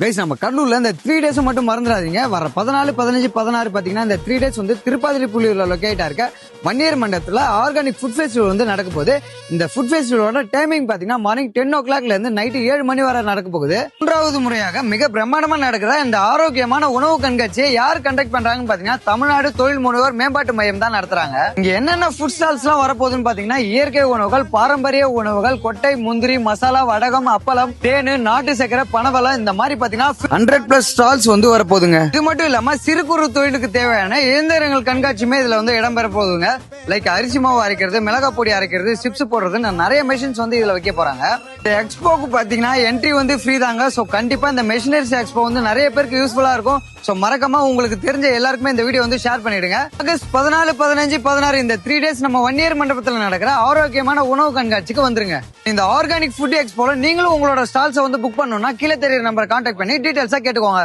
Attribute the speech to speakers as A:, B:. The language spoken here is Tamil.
A: கைஸ் நம்ம கடலூர்ல இந்த 3 டேஸ் மட்டும் மறந்துடாதீங்க. வர 14, 15, 16 பாத்தீங்கன்னா இந்த 3 டேஸ் வந்து திருப்பாதிரிப்புலியூர்ல லொகேட்டா இருக்க வன்னியர் மண்டபத்துல ஆர்கானிக் ஃபுட் ஃபெஸ்டிவல் வந்து நடக்க போகுது. இந்த ஃபுட் ஃபெஸ்டிவலோட டைமிங் பாத்தீங்கன்னா மார்னிங் 10 o'clock இருந்து நைட்டு 7 மணி வரை நடக்க போகுது. 3வது முறையாக மிக பிரம்மாண்டமா நடக்கிற இந்த ஆரோக்கியமான உணவு கண்காட்சியை யார் கண்டக்ட் பண்றாங்கன்னு பாத்தீங்கன்னா தமிழ்நாடு தொழில் முனைவோர் மேம்பாட்டு மையம் தான் நடத்துறாங்க. இங்க என்னென்ன ஃபுட் ஸ்டால்ஸ் எல்லாம் வரப்போகுதுன்னு பாத்தீங்கன்னா இயற்கை உணவுகள், பாரம்பரிய உணவுகள், கொட்டை, முந்திரி, மசாலா, வடகம், அப்பளம், தேனு, நாட்டு சக்கரை, பனவலம், இந்த மாதிரி பாத்தீங்கன்னா 100+ ஸ்டால்ஸ் வந்து வரப்போகுதுங்க. இது மட்டும் இல்லாம சிறு குறு தொழிலுக்கு தேவையான இயந்திரங்கள் கண்காட்சியுமே இதுல வந்து இடம்பெற போகுதுங்க. லைக் அரிசி மாவு அரைக்கிறது, மிளகா பொடி அரைக்கிறது, சிப்ஸ் போடுறது, நிறைய மெஷின்ஸ் வந்து இதுல வைக்க போறாங்க. இந்த எக்ஸ்போக்கு பாத்தீங்கன்னா என்ட்ரி வந்து ஃப்ரீ தாங்க. சோ கண்டிப்பா இந்த மெஷினரிஸ் எக்ஸ்போ வந்து நிறைய பேருக்கு யூஸ்ஃபுல்லா இருக்கும். சோ மறக்காம உங்களுக்கு தெரிஞ்ச எல்லாருக்குமே இந்த வீடியோ வந்து ஷேர் பண்ணிடுங்க. ஆகஸ்ட் 14, 15, 16 இந்த 3 டேஸ் நம்ம வன்னியர் மண்டபத்தில் நடக்கிற ஆரோக்கியமான உணவு கண்காட்சிக்கு வந்துருங்க. இந்த ஆர்கானிக் ஃபுட் எக்ஸ்போல நீங்களும் உங்களோட ஸ்டால்ஸை வந்து புக் பண்ணணும்னா கீழே தெரியுற நம்பரை கான்டாக்ட் பண்ணி டீடைல்ஸா கேட்டுக்கோங்க.